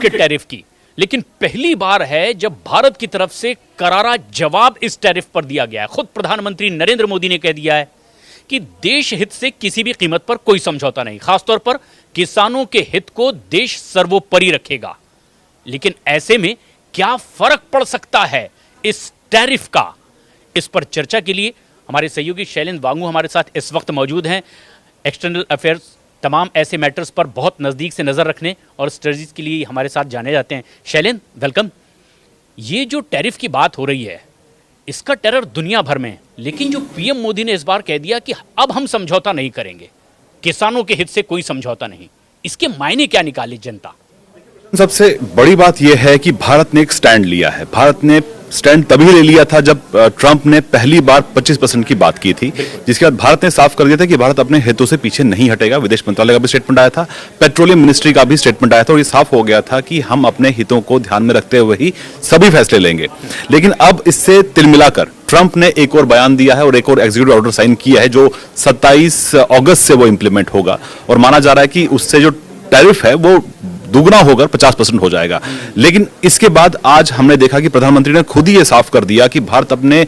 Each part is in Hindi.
के टैरिफ की, लेकिन पहली बार है जब भारत की तरफ से करारा जवाब इस टैरिफ पर दिया गया है। खुद प्रधानमंत्री नरेंद्र मोदी ने कह दिया है कि देश हित से किसी भी कीमत पर कोई समझौता नहीं, खासतौर पर किसानों के हित को देश सर्वोपरि रखेगा। लेकिन ऐसे में क्या फर्क पड़ सकता है इस टैरिफ का, इस पर चर्चा के लिए हमारे सहयोगी शैलेंद्र वांगू हमारे साथ इस वक्त मौजूद हैं। एक्सटर्नल अफेयर्स तमाम ऐसे मैटर्स पर बहुत नज़दीक से नज़र रखने और स्ट्रेटजीज के लिए हमारे साथ जाने जाते हैं। शैलेंद्र, वेलकम। ये जो टैरिफ की बात हो रही है, इसका टेरर दुनिया भर में है, लेकिन जो पीएम मोदी ने इस बार कह दिया कि अब हम समझौता नहीं करेंगे, किसानों के हित से कोई समझौता नहीं, इसके मायने क्या निकाले जनता? सबसे बड़ी बात यह है कि भारत ने एक स्टैंड लिया है। भारत ने स्टैंड तभी ले लिया था जब ट्रंप ने पहली बार 25% की बात की थी, जिसके बाद भारत ने साफ कर दिया था कि भारत अपने हितों से पीछे नहीं हटेगा। विदेश मंत्रालय का भी स्टेटमेंट आया था, पेट्रोलियम मिनिस्ट्री का भी स्टेटमेंट आया था और ये साफ हो गया था कि हम अपने हितों को ध्यान में रखते हुए ही सभी फैसले लेंगे। लेकिन अब इससे तिल मिलाकर ट्रंप ने एक और बयान दिया है और एक और एग्जीक्यूटिव ऑर्डर साइन किया है जो 27 अगस्त से वो इंप्लीमेंट होगा और माना जा रहा है कि उससे जो टैरिफ है वो दुगना होकर 50% हो जाएगा। लेकिन इसके बाद आज हमने देखा कि प्रधानमंत्री ने खुद ही ये साफ कर दिया कि भारत अपने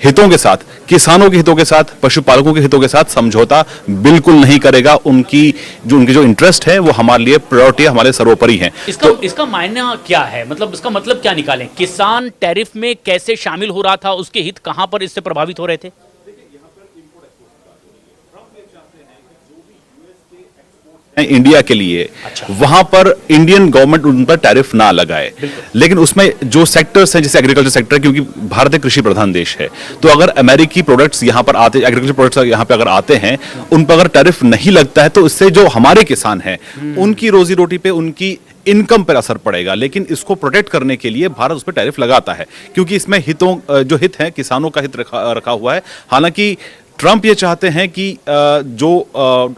हितों के साथ, किसानों के हितों के साथ, पशुपालकों के हितों के साथ समझौता बिल्कुल नहीं करेगा। उनकी जो इंटरेस्ट है वो हमारे लिए प्रायोरिटी, हमारे सर्वोपरि है। इसका मायने क्या है, मतलब इसका मतलब क्या निकालें? किसान टैरिफ में कैसे शामिल हो रहा था, उसके हित कहां पर इससे प्रभावित हो रहे थे? इंडिया के लिए वहां पर इंडियन गवर्नमेंट उन पर टैरिफ ना लगाए, लेकिन उसमें जो सेक्टर्स हैं जैसे एग्रीकल्चर सेक्टर, क्योंकि भारत एक कृषि प्रधान देश है, तो अगर अमेरिकी प्रोडक्ट्स यहां पर आते, एग्रीकल्चर प्रोडक्ट्स यहां पर अगर आते हैं, उन पर अगर टैरिफ नहीं लगता है तो इससे जो हमारे किसान हैं उनकी रोजी रोटी पे, उनकी इनकम पर असर पड़ेगा। लेकिन इसको प्रोटेक्ट करने के लिए भारत उस पर टैरिफ लगाता है क्योंकि इसमें हितों, जो हित है, किसानों का हित रखा हुआ है। हालांकि ट्रंप ये चाहते हैं कि जो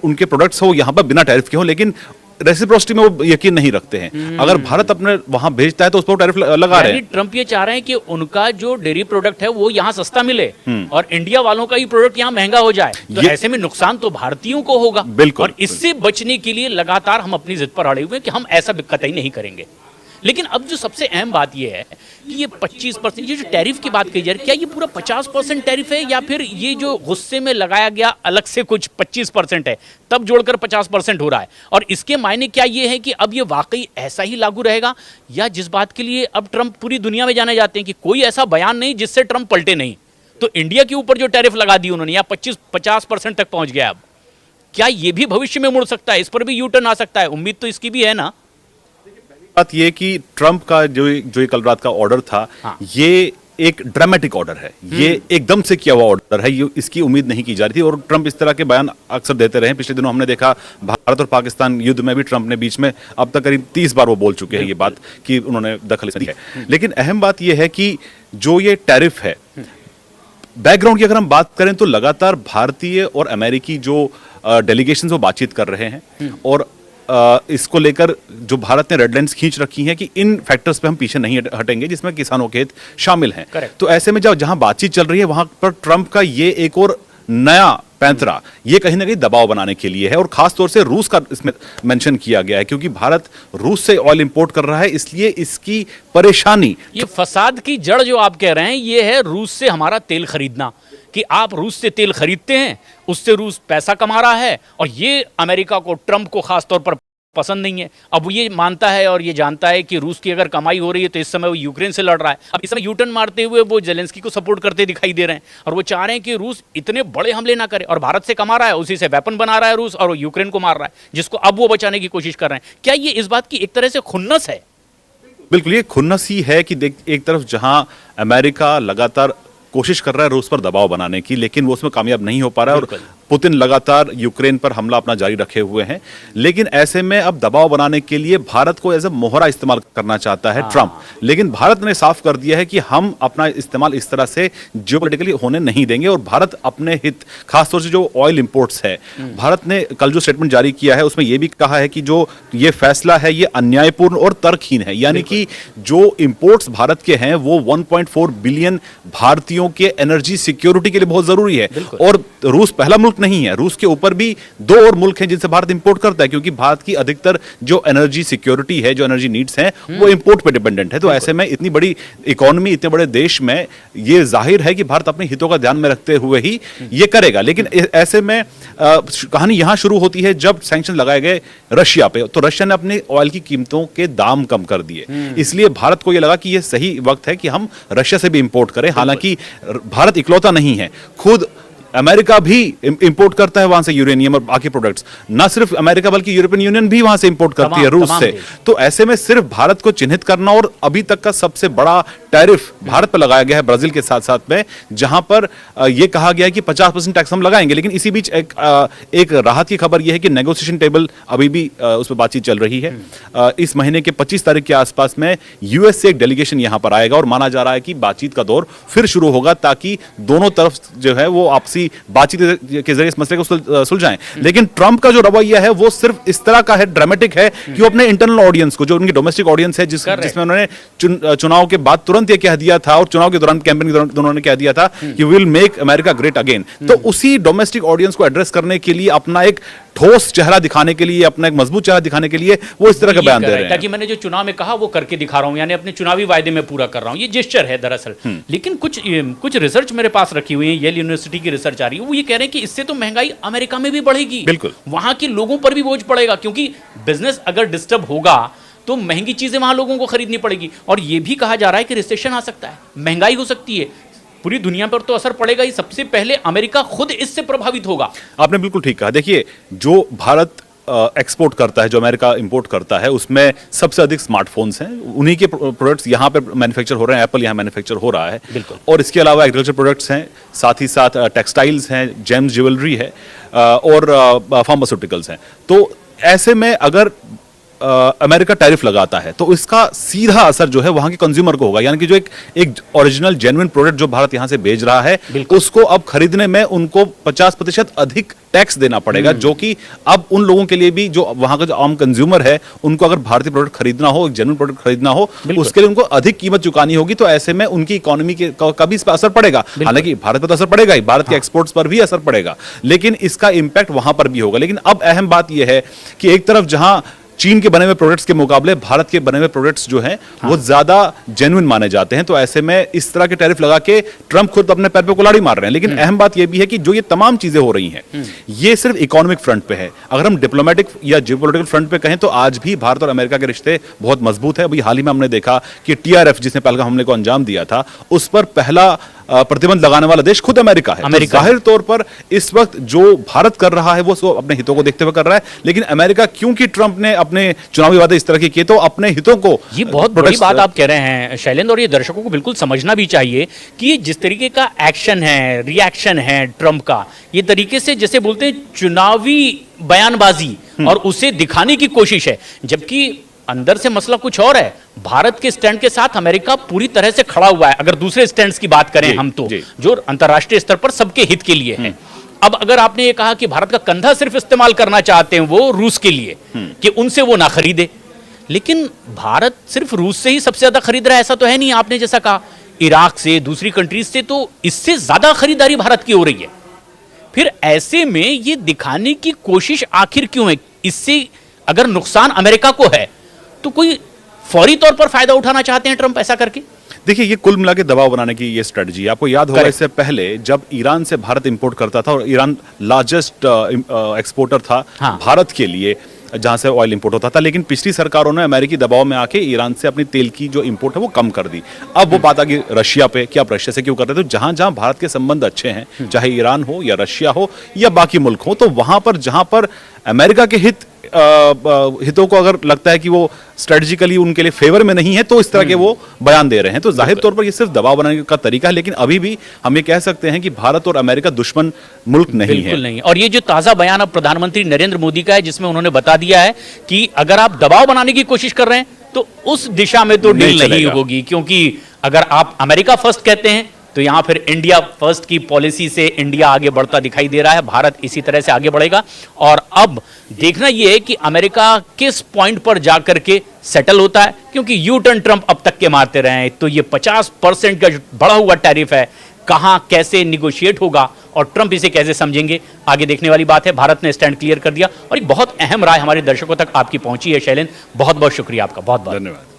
उनके प्रोडक्ट्स हो यहां पर बिना टैरिफ के हो, लेकिन रेसिप्रोसिटी में वो यकीन नहीं रखते हैं। अगर भारत अपने वहां भेजता है तो उस पर टैरिफ लगा रहे हैं। ट्रंप ये चाह रहे हैं कि उनका जो डेयरी प्रोडक्ट है वो यहाँ सस्ता मिले और इंडिया वालों का ही प्रोडक्ट यहाँ महंगा हो जाए, तो ऐसे में नुकसान तो भारतीयों को होगा। बिल्कुल। और इससे बचने के लिए लगातार हम अपनी जिद पर अड़े हुए हैं कि हम ऐसा कतई नहीं करेंगे। लेकिन अब जो सबसे अहम बात यह है कि ये 25%, ये जो टैरिफ की बात कही जा रही है, क्या ये पूरा 50% टैरिफ है या फिर ये जो गुस्से में लगाया गया अलग से कुछ 25% है, तब जोड़कर 50% हो रहा है? और इसके मायने क्या ये है कि अब ये वाकई ऐसा ही लागू रहेगा, या जिस बात के लिए अब ट्रंप पूरी दुनिया में जाने जाते हैं कि कोई ऐसा बयान नहीं जिससे ट्रंप पलटे नहीं, तो इंडिया के ऊपर जो टैरिफ लगा दी उन्होंने, या 50% तक पहुंच गया, अब क्या ये भी भविष्य में मुड़ सकता है? इस पर भी यू टर्न आ सकता है? उम्मीद तो इसकी भी है ना। बात ये कि ट्रंप का जो कल रात का ऑर्डर था, ये एक ड्रामेटिक ऑर्डर है, ये एकदम से किया हुआ ऑर्डर है, ये इसकी उम्मीद नहीं की जा रही थी और ट्रंप इस तरह के बयान अक्सर देते रहे। पिछले दिनों हमने देखा भारत और पाकिस्तान युद्ध में भी ट्रंप ने बीच में अब तक करीब 30 बार वो बोल चुके हैं ये बात कि उन्होंने दखल दी है। लेकिन अहम बात यह है कि जो ये टैरिफ है, बैकग्राउंड की अगर हम बात करें तो लगातार भारतीय और अमेरिकी जो डेलीगेशन वो बातचीत कर रहे हैं और इसको लेकर जो भारत ने रेड लाइंस खींच रखी हैं कि इन फैक्टर्स पे हम पीछे नहीं हटेंगे जिसमें किसानों के हित शामिल हैं। तो ऐसे में जहां बातचीत चल रही है वहां पर ट्रंप का ये एक और नया पैंतरा, ये कहीं ना कहीं दबाव बनाने के लिए है और खास तौर से रूस का इसमें मेंशन किया गया है क्योंकि भारत रूस से ऑयल इंपोर्ट कर रहा है, इसलिए इसकी परेशानी, ये फसाद की जड़ जो आप कह रहे हैं ये है रूस से हमारा तेल खरीदना, कि आप रूस से तेल खरीदते हैं, उससे रूस पैसा कमा रहा है और ये अमेरिका को, ट्रंप को खास तौर पर पसंद नहीं है। अब वो ये मानता है और ये जानता है कि रूस की अगर कमाई हो रही है तो इस समय वो यूक्रेन से लड़ रहा है। अब इस समय यूटर्न मारते हुए वो जेलेंस्की को सपोर्ट करते दिखाई दे रहे हैं और वो चाह रहे हैं कि रूस इतने बड़े हमले ना करे, और भारत से कमा रहा है, उसी से वेपन बना रहा है रूस और वो यूक्रेन को मार रहा है, जिसको अब वो बचाने की कोशिश कर रहे हैं। क्या ये इस बात की एक तरह से खुन्नस है? बिल्कुल, ये खुन्नस ही है कि देख, एक तरफ जहां अमेरिका लगातार कोशिश कर रहा है रूस पर दबाव बनाने की, लेकिन वो उसमें कामयाब नहीं हो पा रहा है और पुतिन लगातार यूक्रेन पर हमला अपना जारी रखे हुए हैं। लेकिन ऐसे में अब दबाव बनाने के लिए भारत को एज ए मोहरा इस्तेमाल करना चाहता है ट्रंप, लेकिन भारत ने साफ कर दिया है कि हम अपना इस्तेमाल इस तरह से जियोपॉलिटिकली होने नहीं देंगे और भारत अपने हित, खासतौर से जो ऑयल इंपोर्ट्स है, भारत ने कल जो स्टेटमेंट जारी किया है उसमें यह भी कहा है कि जो ये फैसला है ये अन्यायपूर्ण और तर्कहीन है, यानी कि जो इंपोर्ट्स भारत के हैं वो 1.4 बिलियन भारतीयों के एनर्जी सिक्योरिटी के लिए बहुत जरूरी है और रूस पहला मुल्क नहीं है, रूस के ऊपर भी दो और मुल्क हैं जिनसे भारत इंपोर्ट करता है, क्योंकि भारत की अधिकतर जो एनर्जी सिक्योरिटी है, जो एनर्जी नीड्स हैं, वो इंपोर्ट पे डिपेंडेंट है। तो ऐसे में इतनी बड़ी इकोनॉमी, इतने बड़े देश में ये जाहिर है कि भारत अपने हितों का ध्यान में रखते हुए ही ये करेगा। लेकिन ऐसे में कहानी यहां शुरू होती है जब सैंक्शन लगाए गए रशिया पे, तो रशिया ने अपने ऑयल की कीमतों के दाम कम कर दिए। इसलिए भारत को यह लगा कि यह सही वक्त है कि हम रशिया से भी इंपोर्ट करें। हालांकि भारत इकलौता नहीं है, खुद अमेरिका भी इंपोर्ट करता है वहां से यूरेनियम और बाकी प्रोडक्ट्स। ना सिर्फ अमेरिका बल्कि यूरोपियन यूनियन भी वहां से इंपोर्ट करती है, रूस से। तो ऐसे में सिर्फ भारत को चिन्हित करना, और अभी तक का सबसे बड़ा टैरिफ भारत पर लगाया गया है ब्राजील के साथ साथ में, जहां पर यह कहा गया है कि 50% टैक्स हम लगाएंगे। लेकिन इसी बीच एक राहत की खबर यह है कि नेगोशिएशन टेबल अभी भी उस पर बातचीत चल रही है। इस महीने के 25 तारीख के आसपास में यूएस से एक डेलीगेशन यहां पर आएगा और माना जा रहा है कि बातचीत का दौर फिर शुरू होगा, ताकि दोनों तरफ जो है वो आपसी बातचीत के जरिए इस मसले को सुलझाएं। लेकिन ट्रंप का जो रवैया है वो सिर्फ इस तरह का है, ड्रामेटिक है, कि वो अपने इंटरनल ऑडियंस को, जो उनकी डोमेस्टिक ऑडियंस है, जिसमें उन्होंने चुनाव के बाद तुरंत ये कह दिया था, और चुनाव के दौरान, कैंपेन के दौरान उन्होंने कह दिया था कि will make America great again. तो उसी डोमेस्टिक ऑडियंस को एड्रेस करने के लिए, अपना एक ठोस चेहरा दिखाने के लिए, अपना एक मजबूत चेहरा दिखाने के लिए वो इस तरह का बयान दे रहे हैं, ताकि मैंने जो चुनाव में कहा वो करके दिखा रहा हूं, यानी अपने चुनावी वायदे में पूरा कर रहा हूं। ये जेस्चर है दरअसल। लेकिन कुछ रिसर्च मेरे पास रखी हुई है, येल यूनिवर्सिटी की रिसर्च आ रही है, वो ये कह रहे हैं कि इससे तो महंगाई अमेरिका में भी बढ़ेगी, बिल्कुल वहां के लोगों पर भी बोझ पड़ेगा, क्योंकि बिजनेस अगर डिस्टर्ब होगा तो महंगी चीजें वहां लोगों को खरीदनी पड़ेगी। और यह भी कहा जा रहा है कि रिसेशन आ सकता है, महंगाई हो सकती है, पूरी दुनिया पर तो असर पड़ेगा ही, सबसे पहले अमेरिका खुद इससे प्रभावित होगा। आपने बिल्कुल ठीक कहा। देखिए, जो भारत एक्सपोर्ट करता है, जो अमेरिका इंपोर्ट करता है, उसमें सबसे अधिक स्मार्टफोन्स हैं, उन्हीं के प्रोडक्ट्स यहाँ पे मैन्युफैक्चर हो रहे हैं, एप्पल यहाँ मैन्युफैक्चर हो रहा है, और इसके अलावा एग्रीकल्चर प्रोडक्ट्स हैं, साथ ही साथ टेक्सटाइल्स हैं, जेम्स ज्वेलरी है, और फार्मास्यूटिकल्स हैं। तो ऐसे में अगर अमेरिका टैरिफ लगाता है तो इसका सीधा असर जो है वहां के कंज्यूमर को होगा, यानी कि जो एक ओरिजिनल जेन्युइन प्रोडक्ट जो भारत यहां से भेज रहा है, उसको अब खरीदने में उनको 50% अधिक टैक्स देना पड़ेगा, जो कि अब उन लोगों के लिए भी, जो वहां का जो आम कंज्यूमर है, उनको अगर भारतीय प्रोडक्ट खरीदना हो, एक जेन्युइन प्रोडक्ट खरीदना हो, उसके लिए उनको अधिक कीमत चुकानी होगी। तो ऐसे में उनकी इकोनॉमी का भी इस पर असर पड़ेगा। हालांकि भारत पर तो असर पड़ेगा ही, भारत के एक्सपोर्ट्स पर भी असर पड़ेगा, लेकिन इसका इंपैक्ट वहां पर भी होगा। लेकिन अब अहम बात यह है कि एक तरफ जहां चीन के बने हुए प्रोडक्ट्स के मुकाबले भारत के बने हुए प्रोडक्ट्स जो हैं वो ज्यादा जेन्युइन माने जाते हैं, तो ऐसे में इस तरह के टैरिफ लगा के ट्रंप खुद अपने पैर पे कुल्हाड़ी मार रहे हैं। लेकिन अहम बात यह भी है कि जो ये तमाम चीजें हो रही हैं, ये सिर्फ इकोनॉमिक फ्रंट पे है। अगर हम डिप्लोमेटिक या जियोपॉलिटिकल फ्रंट पे कहें तो आज भी भारत और अमेरिका के रिश्ते बहुत मजबूत है। अभी हाल ही में हमने देखा कि TRF, जिसने पहलगाम हमले को अंजाम दिया था, उस पर पहला प्रतिबंध लगाने वाला देश खुद अमेरिका है। तो जाहिर तौर पर इस वक्त जो भारत कर रहा है वो अपने हितों को देखते हुए कर रहा है, लेकिन अमेरिका, क्योंकि ट्रंप ने अपने चुनावी वादे इस तरह के किए, तो अपने हितों को, ये बहुत बड़ी बात आप कह रहे हैं शैलेंद्र, और ये दर्शकों को बिल्कुल समझना भी चाहिए कि जिस तरीके का एक्शन है, रिएक्शन है ट्रंप का, ये तरीके से जैसे बोलते हैं चुनावी बयानबाजी, और उसे दिखाने की कोशिश है, जबकि अंदर से मसला कुछ और है। भारत के स्टैंड के साथ अमेरिका पूरी तरह से खड़ा हुआ है। अगर दूसरे स्टैंड्स की बात करें हम तो, जो अंतर्राष्ट्रीय स्तर पर सबके हित के लिए है। अब अगर आपने ये कहा कि भारत का कंधा सिर्फ इस्तेमाल करना चाहते हैं वो रूस के लिए, कि उनसे वो ना खरीदे, लेकिन भारत सिर्फ रूस से ही सबसे ज्यादा खरीद रहा है ऐसा तो है नहीं। आपने जैसा कहा इराक से, दूसरी कंट्रीज से, तो इससे ज्यादा खरीदारी भारत की हो रही है। फिर ऐसे में ये दिखाने की कोशिश आखिर क्यों है? इससे अगर नुकसान अमेरिका को है तो कोई फौरी तौर पर फायदा उठाना चाहते हैं ट्रंप ऐसा करके? देखिए, ये कुल मिला के दबाव बनाने की ये स्ट्रेटजी है। आपको याद होगा इससे पहले जब ईरान से भारत इंपोर्ट करता था, और ईरान लार्जेस्ट एक्सपोर्टर था भारत के लिए, जहां से ऑयल इंपोर्ट होता था, लेकिन पिछली सरकारों ने अमेरिकी दबाव में आके ईरान से अपनी तेल की जो इंपोर्ट है वो कम कर दी। अब वो बात आ गई रशिया पे कि आप रशिया से क्यों करते थे? तो जहां जहां भारत के संबंध अच्छे हैं, चाहे ईरान हो या रशिया हो या बाकी मुल्क हो, तो वहां पर जहां पर अमेरिका के हितों को अगर लगता है कि वो स्ट्रेटेजिकली उनके लिए फेवर में नहीं है, तो इस तरह के वो बयान दे रहे हैं। तो जाहिर तौर पर ये सिर्फ दबाव बनाने का तरीका है, लेकिन अभी भी हम ये कह सकते हैं कि भारत और अमेरिका दुश्मन मुल्क नहीं है। बिल्कुल नहीं। और ये जो ताजा बयान अब प्रधानमंत्री नरेंद्र मोदी का है, जिसमें उन्होंने बता दिया है कि अगर आप दबाव बनाने की कोशिश कर रहे हैं तो उस दिशा में तो डील नहीं होगी, क्योंकि अगर आप अमेरिका फर्स्ट कहते हैं तो यहां फिर इंडिया फर्स्ट की पॉलिसी से इंडिया आगे बढ़ता दिखाई दे रहा है, भारत इसी तरह से आगे बढ़ेगा। और अब देखना यह है कि अमेरिका किस पॉइंट पर जाकर के सेटल होता है, क्योंकि यू टर्न ट्रंप अब तक के मारते रहे हैं, तो ये 50% का बढ़ा हुआ टैरिफ है, कहां कैसे निगोशिएट होगा और ट्रंप इसे कैसे समझेंगे, आगे देखने वाली बात है। भारत ने स्टैंड क्लियर कर दिया और एक बहुत अहम राय हमारे दर्शकों तक आपकी पहुंची है। शैलेंद्र, बहुत बहुत शुक्रिया आपका, बहुत बहुत धन्यवाद।